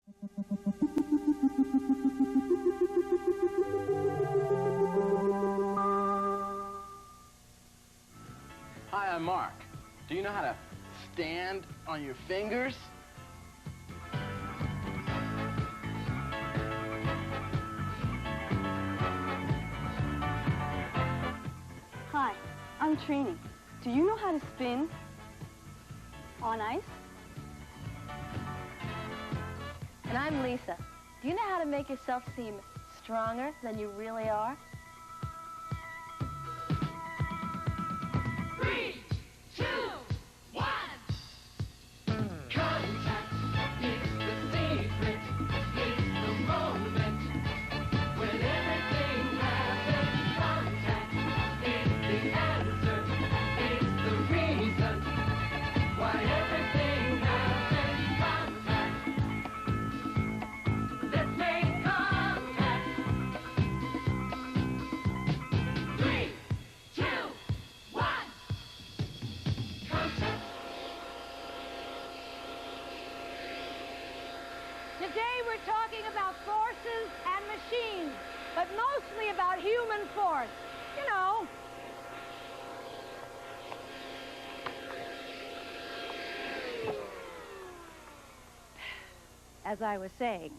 Hi, I'm Mark. Do you know how to stand on your fingers? Hi, I'm Trini. Do you know how to spin on ice? And I'm Lisa. Do you know how to make yourself seem stronger than you really are? 3, 2, 1. Contact is the secret. It's the moment when everything happens. Contact is the answer. It's the reason why everything happens. Contact. Let's make contact. 3, 2, 1. Contact. Today we're talking about forces and machines, but mostly about human force. You know. As I was saying,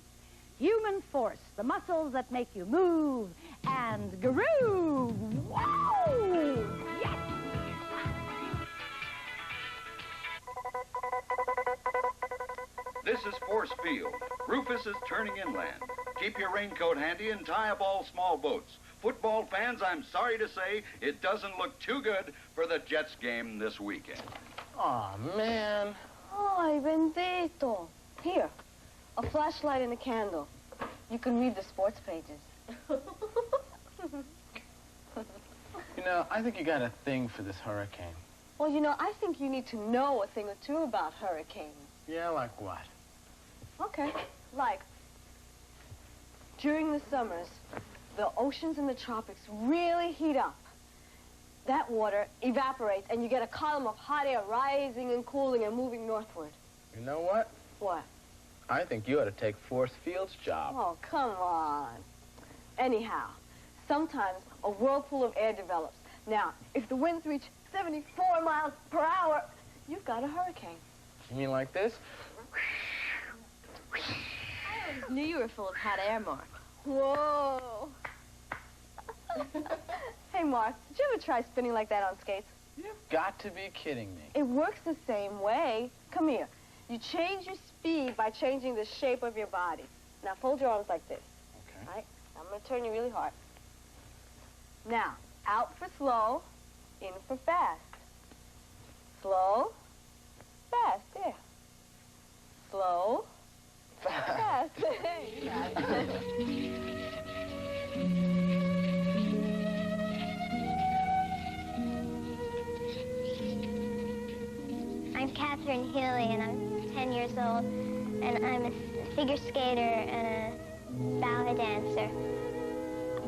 human force, the muscles that make you move and groove. Whoa! Yes! This is Force Field. Rufus is turning inland. Keep your raincoat handy and tie up all small boats. Football fans, I'm sorry to say, it doesn't look too good for the Jets game this weekend. Aw, man. Ay, bendito. Here, a flashlight and a candle. You can read the sports pages. You know, I think you got a thing for this hurricane. Well, you know, I think you need to know a thing or two about hurricanes. Yeah, like what? Okay. Like, during the summers, the oceans and the tropics really heat up. That water evaporates, and you get a column of hot air rising and cooling and moving northward. You know what? What? I think you ought to take Force Field's job. Oh, come on. Anyhow, sometimes a whirlpool of air develops. Now, if the winds reach 74 miles per hour, you've got a hurricane. You mean like this? I always knew you were full of hot air, Mark. Whoa. Hey, Mark, did you ever try spinning like that on skates? You've got to be kidding me. It works the same way. Come here. You change your speed by changing the shape of your body. Now, fold your arms like this. Okay. All right? I'm going to turn you really hard. Now, out for slow, in for fast. Slow, fast, there. Slow, fast. I'm Catherine Healy, and I'm 10 years old, and I'm a figure skater and a ballet dancer.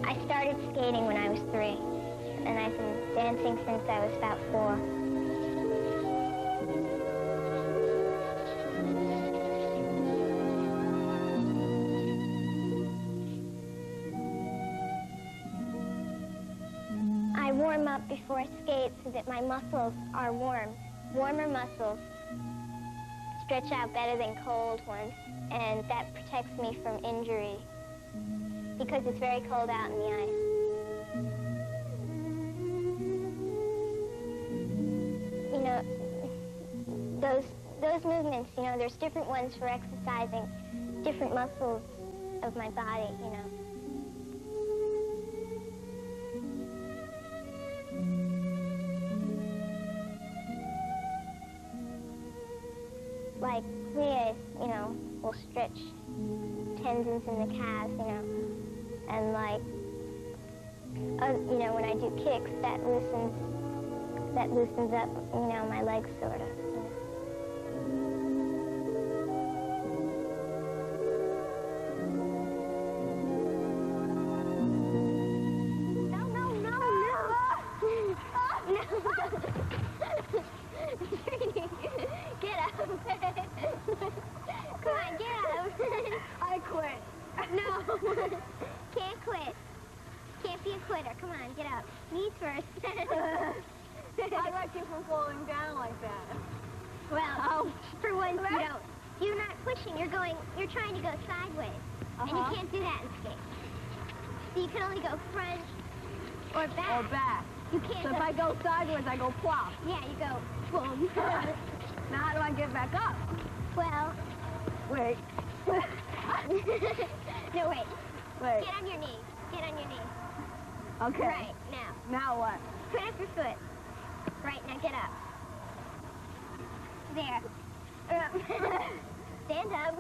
I started skating when I was 3, and I've been dancing since I was about 4. I warm up before I skate so that my muscles are warm. Warmer muscles stretch out better than cold ones, and that protects me from injury because it's very cold out in the ice. You know, those movements, you know, there's different ones for exercising different muscles of my body, you know. Like plies, you know, will stretch tendons in the calves, you know, and like, you know, when I do kicks, that loosens up, you know, my legs sort of. Get up. Come on, get up. quitter. Come on, get up. Knees first. I like you from falling down like that. Well, for once you don't. You're not pushing. You're trying to go sideways. And you can't do that in skates. So you can only go front or back. Or back. You can't So go... if I go sideways, I go plop. Yeah, you go boom. Now how do I get back up? Well... Wait. No, wait. Wait. Get on your knees. Get on your knees. Okay. Right, now. Now what? Put up your foot. Right, now get up. There. Stand up.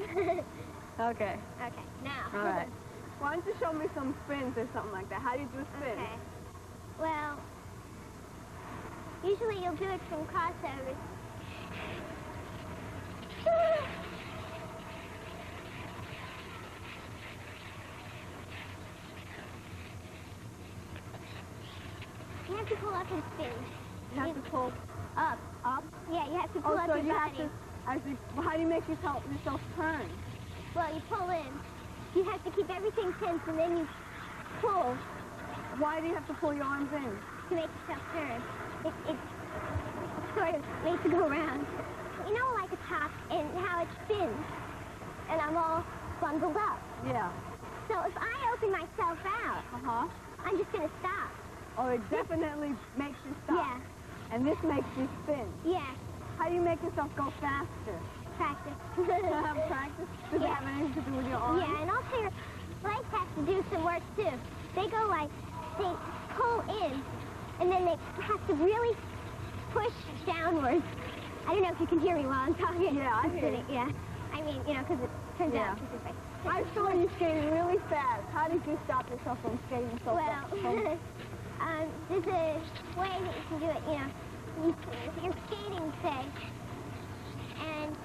Okay. Okay, now. All right. Why don't you show me some spins or something like that? How do you do spins? Okay. Well, usually you'll do it from crossovers. You have to pull up and spin. You have to pull Up. up. Yeah, you have to pull Oh, up so your you body. have to, how do you make yourself turn? Well, you pull in. You have to keep everything tense, and then you pull Why do you have to pull your arms in? to make yourself turn. It sort of makes it go around. You know, like a top and how it spins. And I'm all bundled up. Yeah. So if I open myself out, Uh-huh. I'm just going to stop. Oh, it definitely makes you stop. Yeah. And this makes you spin. Yeah. How do you make yourself go faster? Practice. Do you have practice? Does it Yeah. have anything to do with your arms? Yeah, and also your legs have to do some work, too. They go like, they pull in, and then they have to really push downwards. I don't know if you can hear me while I'm talking. Yeah, I hear you. Yeah. I mean, you know, because it turns Yeah. out. This is I saw you skating really fast. How did you stop yourself from skating so fast? Well, there's a way that you can do it, you know. You're skating, say, and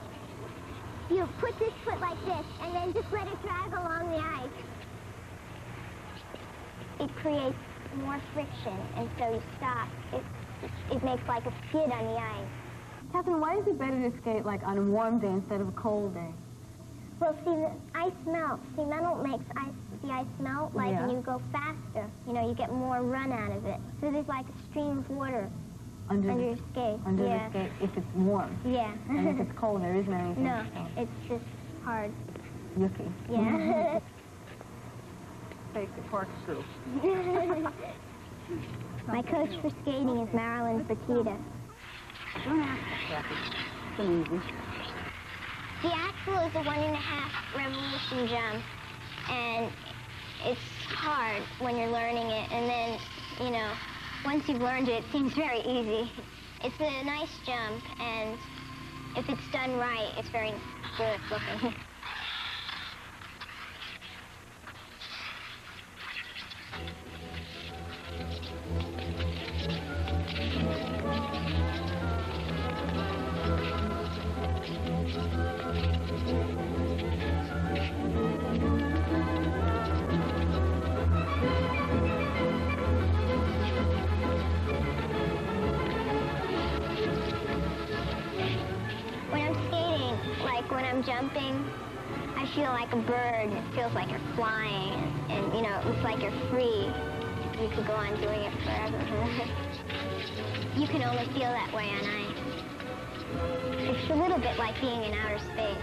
you put this foot like this, and then just let it drag along the ice. It creates more friction, and so you stop. It makes like a skid on the ice. Catherine, why is it better to skate like on a warm day instead of a cold day? Well, see, the ice melts. See, metal makes the ice melt, like, Yeah. and you go faster. You know, you get more run out of it. So there's like a stream of water Under under your skate. under Yeah. the skate, if it's warm. Yeah. And if it's cold, there isn't anything. No, it's just hard. Yucky. Yeah. Basic corkscrew. My coach for skating is Marilyn Fertitta. Don't ask for Kathy. It's an easy. The axle is a 1.5 revolution jump, and it's hard when you're learning it, and then, you know, once you've learned it, it seems very easy. It's a nice jump, and if it's done right, it's very good looking. When I'm jumping, I feel like a bird. It feels like you're flying, and you know, it looks like you're free. You could go on doing it forever. You can only feel that way on ice. It's a little bit like being in outer space.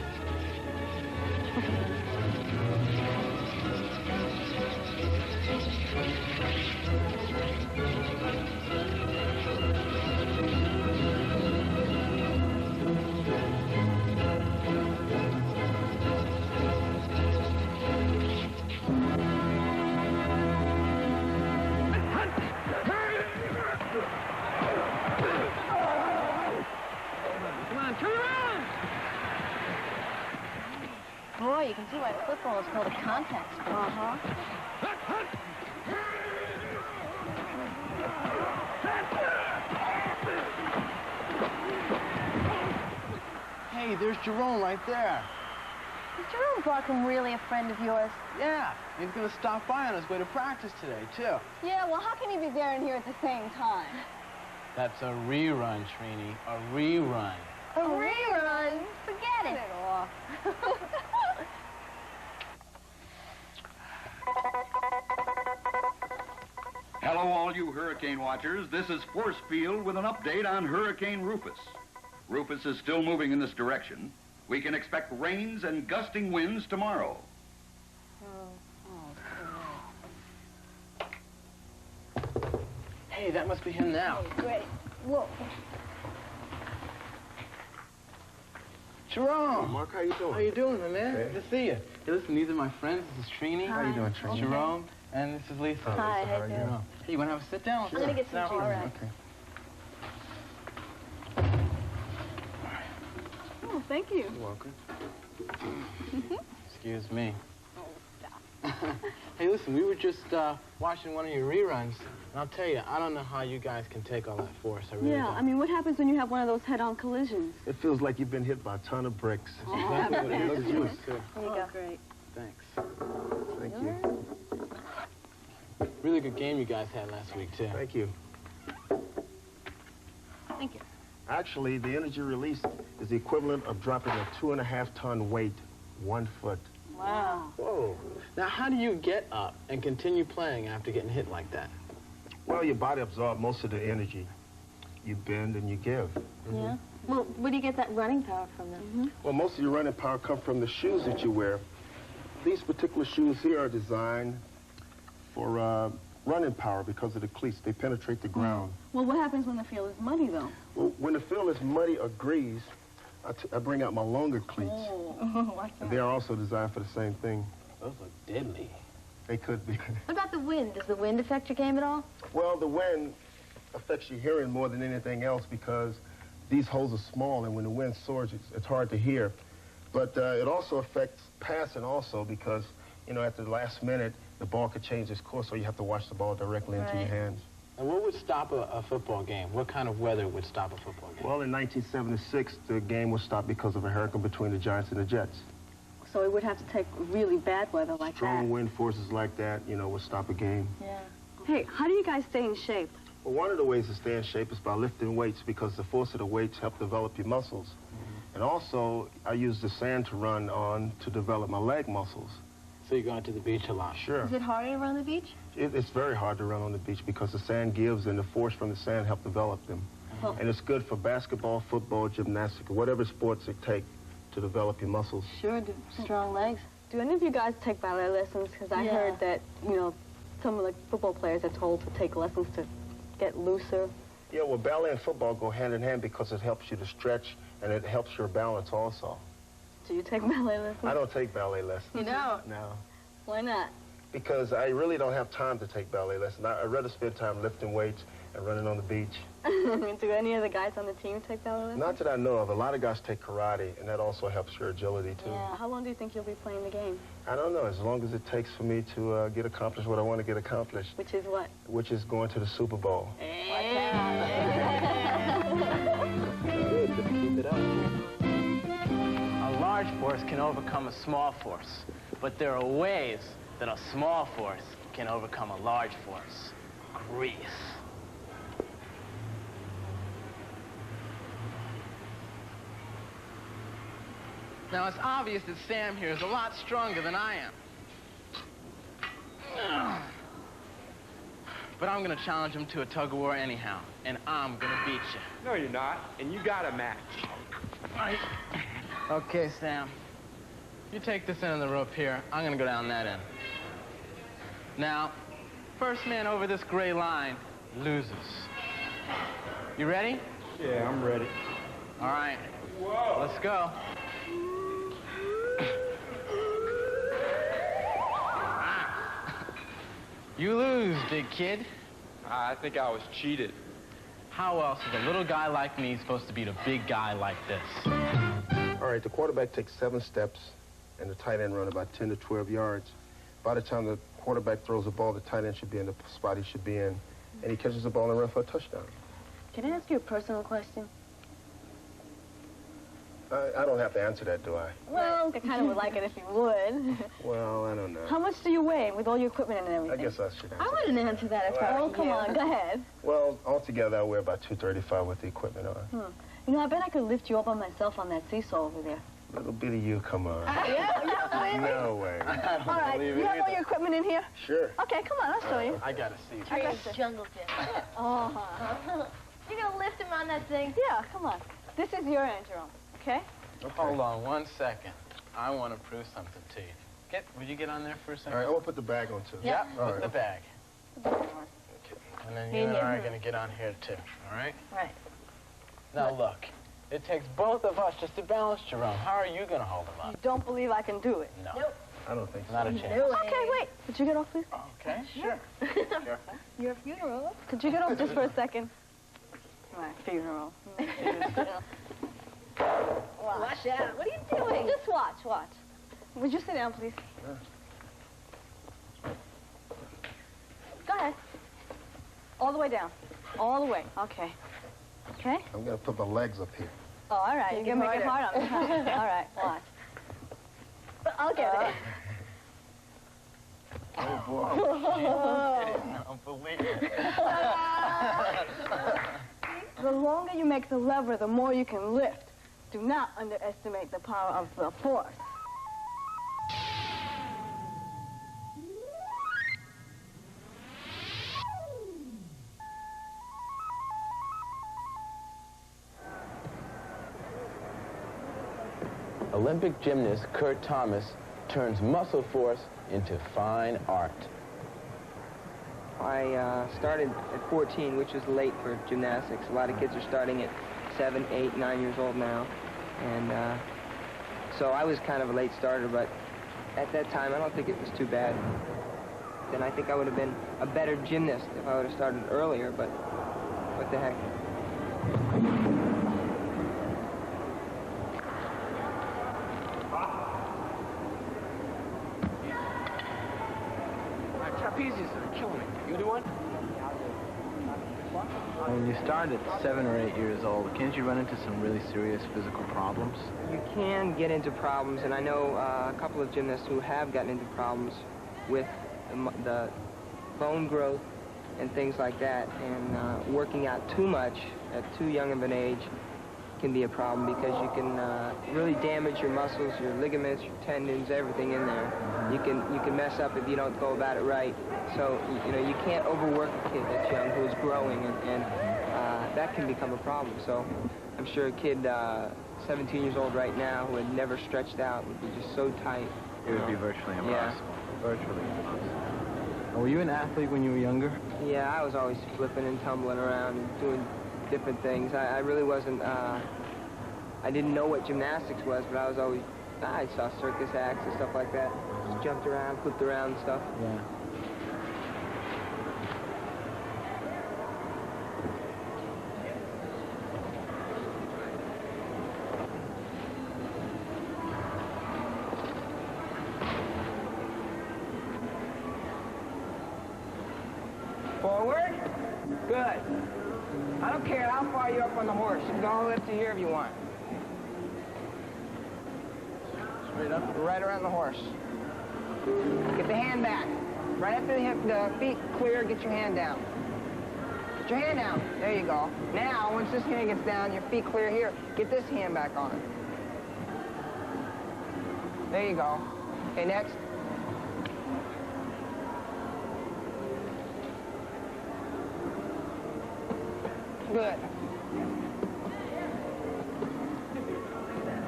Boy, you can see why football is called a contact sport. Uh-huh. Hey, there's Jerome right there. Is Jerome Barkham really a friend of yours? Yeah, he's gonna stop by on his way to practice today, too. Yeah, well, how can he be there and here at the same time? That's a rerun, Trini, a rerun. A rerun? Forget it. all you hurricane watchers. This is Force Field with an update on Hurricane Rufus. Rufus is still moving in this direction. We can expect rains and gusting winds tomorrow. Hey, that must be him now. Great. Whoa. Jerome! Mark, how you doing? How you doing, my man? Hey. Good to see you. Hey, listen, these are my friends. This is Trini. How you doing, Trini? Jerome. And this is Lisa. Hi, how you doing? Jerome. Hey, you want to have a sit down? I'm gonna get some Sit down. juice. All right. Okay. Oh, thank you. You're welcome. Excuse me. Hey, listen, we were just watching one of your reruns, and I'll tell you, I don't know how you guys can take all that force. I really Yeah, don't. I mean, what happens when you have one of those head-on collisions? It feels like you've been hit by a ton of bricks. Exactly what it is. Yours, too. There you go. Great. Thanks. Thank you. Really good game you guys had last week, too. Thank you. Thank you. Actually, the energy released is the equivalent of dropping a 2.5-ton weight 1 foot. Wow. Whoa. Now, how do you get up and continue playing after getting hit like that? Well, your body absorbs most of the energy. You bend and you give. Yeah. Well, where do you get that running power from then? Well, most of your running power comes from the shoes that you wear. These particular shoes here are designed for running power because of the cleats. They penetrate the ground. Well, what happens when the field is muddy, though? Well, when the field is muddy or greased, I bring out my longer cleats. Oh, what's And they are also designed for the same thing. Those look deadly. They could be. What about the wind? Does the wind affect your game at all? Well, the wind affects your hearing more than anything else because these holes are small, and when the wind soars, it's hard to hear. But it also affects passing also because, you know, at the last minute, the ball could change its course, so you have to watch the ball directly into your hands. And what would stop a football game? What kind of weather would stop a football game? Well, in 1976, the game was stopped because of a hurricane between the Giants and the Jets. So it would have to take really bad weather like Strong wind forces like that, you know, would stop a game. Yeah. Hey, how do you guys stay in shape? Well, one of the ways to stay in shape is by lifting weights because the force of the weights help develop your muscles. And also, I use the sand to run on to develop my leg muscles. So you're going to the beach a lot? Sure. Is it harder to run the beach? It's very hard to run on the beach because the sand gives and the force from the sand help develop them. Oh. And it's good for basketball, football, gymnastics, whatever sports it takes to develop your muscles. Sure, do. Strong legs. Do any of you guys take ballet lessons? Because I heard that, you know, some of the football players are told to take lessons to get looser. Yeah, well, ballet and football go hand in hand because it helps you to stretch and it helps your balance also. Do you take ballet lessons? I don't take ballet lessons. You don't? No. Why not? Because I really don't have time to take ballet lessons. I'd rather spend time lifting weights and running on the beach. Do any of the guys on the team take ballet lessons? Not that I know of. A lot of guys take karate, and that also helps your agility, too. Yeah. How long do you think you'll be playing the game? I don't know, as long as it takes for me to get accomplished what I want to get accomplished, Which is what? which is going to the Super Bowl. Good to keep it up. A large force can overcome a small force, but there are ways that a small force can overcome a large force. Grease. Now, it's obvious that Sam here is a lot stronger than I am. But I'm gonna challenge him to a tug-of-war anyhow, and I'm gonna beat you. No, you're not, and you got a match. Right. Okay, Sam. You take this end of the rope here. I'm gonna go down that end. Now, first man over this gray line loses. You ready? Yeah, I'm ready. All right. Whoa. Let's go. You lose, big kid. I think I was cheated. How else is a little guy like me supposed to beat a big guy like this? All right, the quarterback takes 7 steps, and the tight end run about 10 to 12 yards. By the time the quarterback throws the ball, the tight end should be in the spot he should be in, and he catches the ball and runs for a touchdown. Can I ask you a personal question? I don't have to answer that, do I? Well, I kind of would like it if you would. Well, I don't know. How much do you weigh with all your equipment and I everything? guess I should answer. I wouldn't answer that if I Oh, were come you. on, go ahead. Well, altogether, I weigh about 235 with the equipment on. You know, I bet I could lift you up on myself on that seesaw over there. Little bit of you, come on. Yeah, you don't believe me? No way. All right, you have all your equipment in here? Sure. Okay, come on, I'll show you. I gotta see. I got you. Jungle gym. Uh-huh. You're gonna lift him on that thing? Yeah, come on. This is your end, Jerome, okay? Hold on 1 second. I want to prove something to you. Would you get on there for a second? All right, I'm gonna put the bag on too. Yeah, All put right. the bag. And then you and I are gonna get on here too, all right? Right. Now look, it takes both of us just to balance Jerome. How are you gonna hold him You up? don't believe I can do it? No. Nope. I don't think so. Not a chance. Okay, wait. Could you get off, please? Okay, sure. Sure. Your funeral. Could you get off just for a second? My funeral. Watch out. What are you doing? Just watch. Would you sit down, please? Go ahead. All the way down. All the way. Okay. Okay? I'm gonna put my legs up here. Oh, all right. You're gonna make it hard on me. Huh? All right, watch. I'll get it. Oh, boy. Unbelievable. The longer you make the lever, the more you can lift. Do not underestimate the power of the force. Olympic gymnast Kurt Thomas turns muscle force into fine art. I started at 14, which is late for gymnastics. A lot of kids are starting at 7, 8, 9 years old now. And so I was kind of a late starter, but at that time, I don't think it was too bad. Then I think I would have been a better gymnast if I would have started earlier, but what the heck. Trapezes are killing me. You do one? When you start at 7 or 8 years old, can't you run into some really serious physical problems? You can get into problems, and I know a couple of gymnasts who have gotten into problems with the bone growth and things like that, and working out too much at too young of an age can be a problem because you can really damage your muscles, your ligaments, your tendons, everything in there. You can mess up if you don't go about it right. So you know you can't overwork a kid that's young who is growing, and that can become a problem. So I'm sure a kid 17 years old right now who had never stretched out would be just so tight. It would be virtually impossible. Yeah. Virtually impossible. Were you an athlete when you were younger? Yeah, I was always flipping and tumbling around and doing different things. I really wasn't, I didn't know what gymnastics was, but I was always, I saw circus acts and stuff like that. Just jumped around, flipped around and stuff. Yeah. Forward. Good. I don't care how far you're up on the horse. You can go all the way up to here if you want. Straight up? Right around the horse. Get the hand back. Right after the feet clear, get your hand down. Get your hand down. There you go. Now, once this hand gets down, your feet clear here, get this hand back on it. There you go. Okay, next. Good.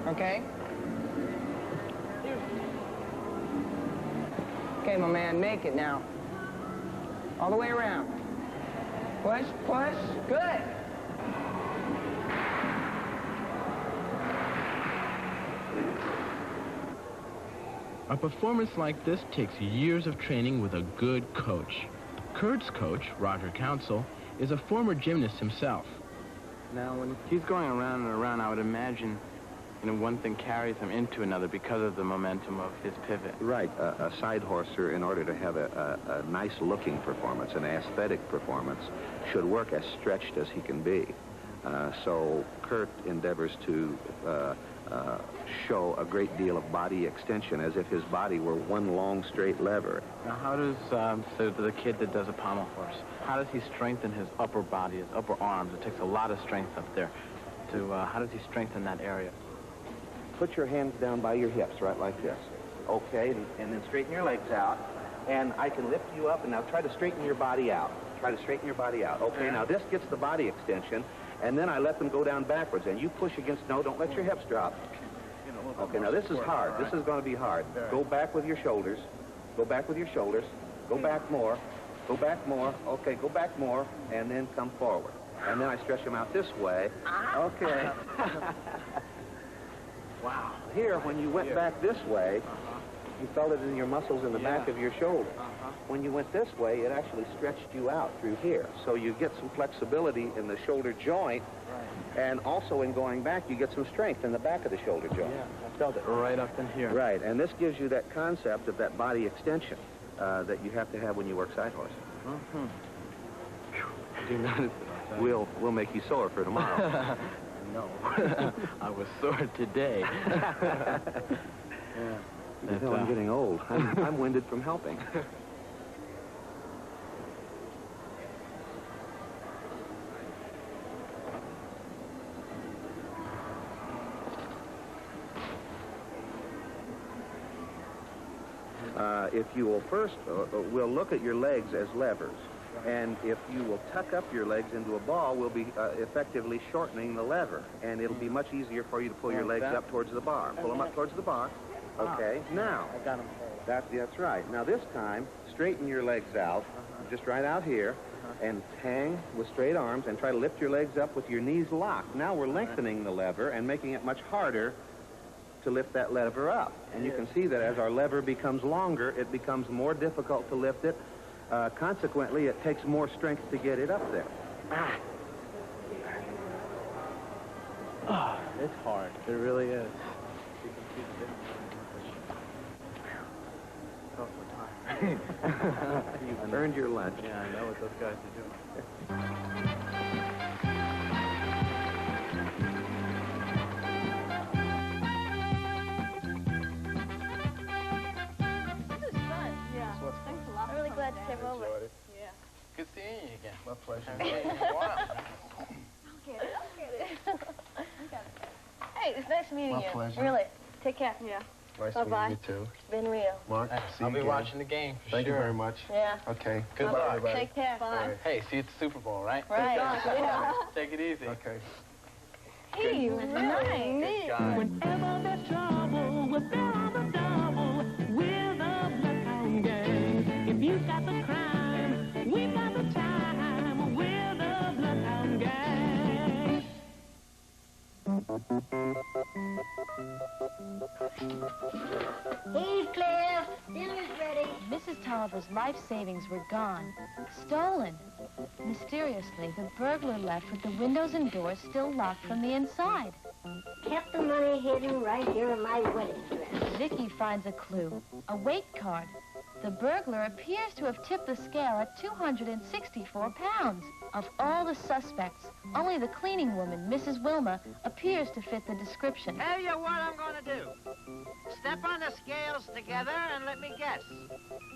Okay. Okay, my man, make it now. All the way around. Push, push. Good. A performance like this takes years of training with a good coach. Kurt's coach, Roger Council, is a former gymnast himself. Now, when he's going around and around, I would imagine, one thing carries him into another because of the momentum of his pivot. Right. A side horser, in order to have a nice-looking performance, an aesthetic performance, should work as stretched as he can be. So Kurt endeavors to show a great deal of body extension, as if his body were one long, straight lever. Now, how does, so the kid that does a pommel horse, how does he strengthen his upper body, his upper arms? It takes a lot of strength up there. How does he strengthen that area? put your hands down by your hips, right like this. Okay, and then straighten your legs out. And I can lift you up, and now try to straighten your body out. Try to straighten your body out. Okay, now this gets the body extension, and then I let them go down backwards, and you push against, no, don't let your hips drop. Okay, now this is hard. This is going to be hard. Go back with your shoulders. Go back with your shoulders. Go back more. Go back more. Okay, go back more, and then come forward. And then I stretch them out this way. Okay. Wow. Here, when you went back this way, you felt it in your muscles in the back of your shoulder. When you went this way, it actually stretched you out through here. So you get some flexibility in the shoulder joint, and also in going back, you get some strength in the back of the shoulder joint. Yeah, I felt it right up in here. Right, and this gives you that concept of that body extension that you have to have when you work side horse. Do not. We'll make you sore for tomorrow. No. I was sore today. Yeah. You know, I'm getting old. I'm winded from helping. If you will first, we'll look at your legs as levers. And if you will tuck up your legs into a ball, we'll be effectively shortening the lever. And it'll be much easier for you to pull your legs up towards the bar. Pull them up towards the bar. Okay, now, I got them. that's right. Now this time, straighten your legs out, just right out here, and hang with straight arms and try to lift your legs up with your knees locked. Now we're lengthening the lever and making it much harder to lift that lever up. And you can see that as our lever becomes longer, it becomes more difficult to lift it. Consequently, it takes more strength to get it up there. It's hard. It really is. You can see the difference. You've earned your lunch. Yeah, I know what those guys are doing. I'm really glad to come over. Yeah. Good seeing you again. My pleasure. I'll get it. Hey, it's nice meeting My you. pleasure. Really. Take care. Yeah. Nice Bye-bye. meeting you, too. It's been real. Mark, see you I'll be again. watching the game for Thank sure. you very much. Yeah. Okay. Good Bye, luck. everybody. Take care. Bye. Hey, see you at the Super Bowl, right? Right. Yeah. Take it easy. Okay. Hey, you really neat. Good guy. Whenever there's trouble, we're there on the double. We're the Bloodhound Gang. If you got the crime, we got the time. We're the Bloodhound Gang. Heathcliff, dinner's ready. Mrs. Tolliver's life savings were gone. Stolen. Mysteriously, the burglar left with the windows and doors still locked from the inside. Kept the money hidden right here in my wedding dress. Vicky finds a clue. A weight card. The burglar appears to have tipped the scale at 264 pounds. Of all the suspects, only the cleaning woman, Mrs. Wilma, appears to fit the description. Tell you what I'm gonna do. Step on the scales together and let me guess.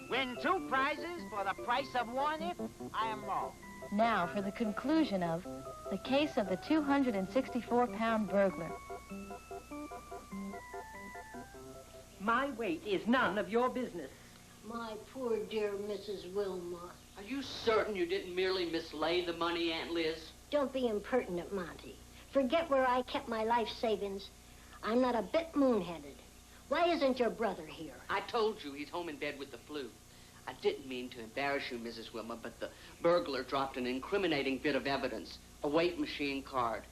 Win 2 prizes for the price of 1 if I am wrong. Now for the conclusion of the case of the 264-pound burglar. My weight is none of your business. My poor dear Mrs. Wilma. Are you certain you didn't merely mislay the money, Aunt Liz? Don't be impertinent, Monty. Forget where I kept my life savings. I'm not a bit moon-headed. Why isn't your brother here? I told you he's home in bed with the flu. I didn't mean to embarrass you, Mrs. Wilma, but the burglar dropped an incriminating bit of evidence. A weight machine card.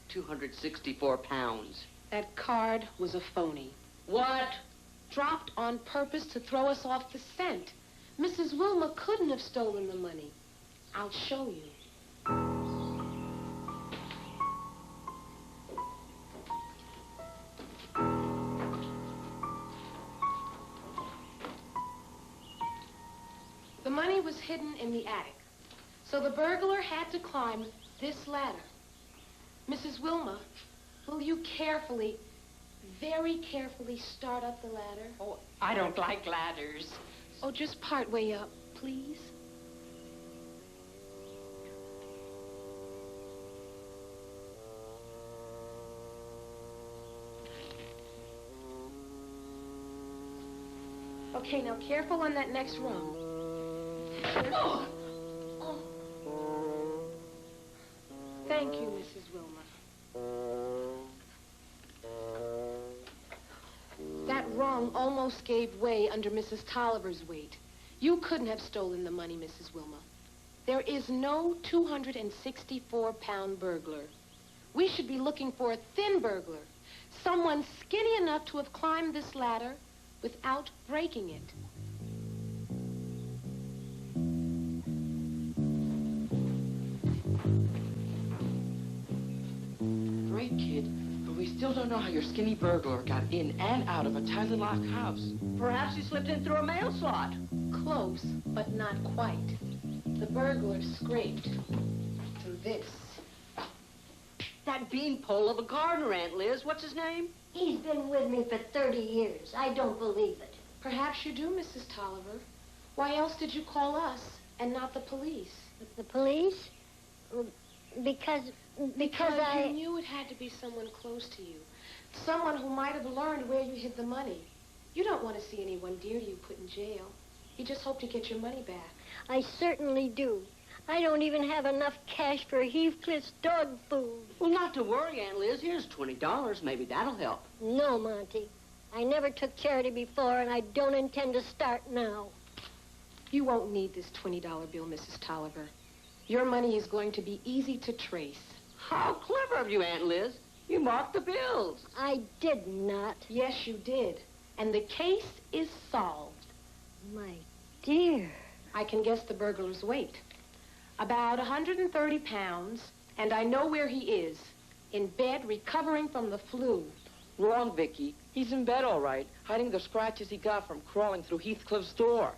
264 pounds. That card was a phony. What? Dropped on purpose to throw us off the scent. Mrs. Wilma couldn't have stolen the money. I'll show you. The money was hidden in the attic. So the burglar had to climb this ladder. Mrs. Wilma, will you carefully, very carefully start up the ladder? Oh, I don't like ladders. Oh, just part way up, please. Okay, now careful on that next rung. Oh. Thank you, Mrs. Wilma. That rung almost gave way under Mrs. Tolliver's weight. You couldn't have stolen the money, Mrs. Wilma. There is no 264-pound burglar. We should be looking for a thin burglar, someone skinny enough to have climbed this ladder without breaking it. Great, kid, but we still don't know how your skinny burglar got in and out of a tightly locked house. Perhaps he slipped in through a mail slot. Close, but not quite. The burglar scraped through this. That beanpole of a gardener, Aunt Liz. What's his name? He's been with me for 30 years. I don't believe it. Perhaps you do, Mrs. Tolliver. Why else did you call us and not the police? The police? Because I... you knew it had to be someone close to you. Someone who might have learned where you hid the money. You don't want to see anyone dear to you put in jail. You just hope to get your money back. I certainly do. I don't even have enough cash for Heathcliff's dog food. Well, not to worry, Aunt Liz. Here's $20. Maybe that'll help. No, Monty. I never took charity before, and I don't intend to start now. You won't need this $20 bill, Mrs. Tolliver. Your money is going to be easy to trace. How clever of you, Aunt Liz. You marked the bills. I did not. Yes, you did. And the case is solved. My dear. I can guess the burglar's weight. About 130 pounds, and I know where he is. In bed, recovering from the flu. Wrong, Vicky. He's in bed, all right, hiding the scratches he got from crawling through Heathcliff's door.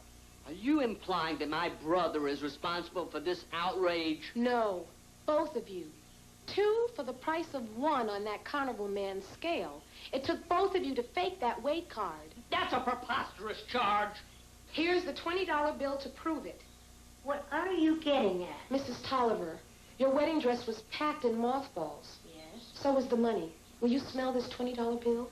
Are you implying that my brother is responsible for this outrage? No, both of you. 2 for the price of 1 on that carnival man's scale. It took both of you to fake that weight card. That's a preposterous charge. Here's the $20 bill to prove it. What are you getting at? Mrs. Tolliver, your wedding dress was packed in mothballs. Yes? So was the money. Will you smell this $20 bill?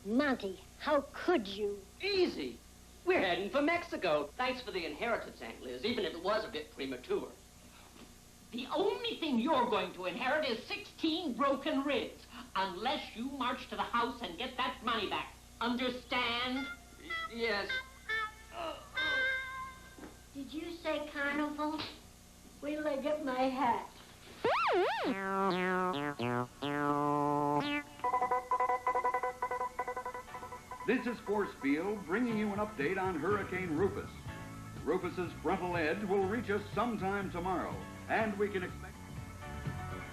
Monty, how could you? Easy. We're heading for Mexico. Thanks for the inheritance, Aunt Liz, even if it was a bit premature. The only thing you're going to inherit is 16 broken ribs, unless you march to the house and get that money back. Understand? Yes. Did you say carnival? Wait till I get my hat. This is Force Field bringing you an update on Hurricane Rufus. Rufus's frontal edge will reach us sometime tomorrow, and we can expect...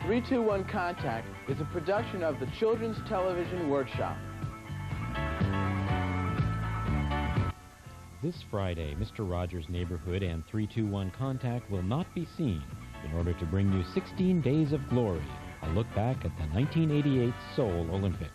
321 Contact is a production of the Children's Television Workshop. This Friday, Mr. Rogers' Neighborhood and 321 Contact will not be seen in order to bring you 16 Days of Glory, a look back at the 1988 Seoul Olympics.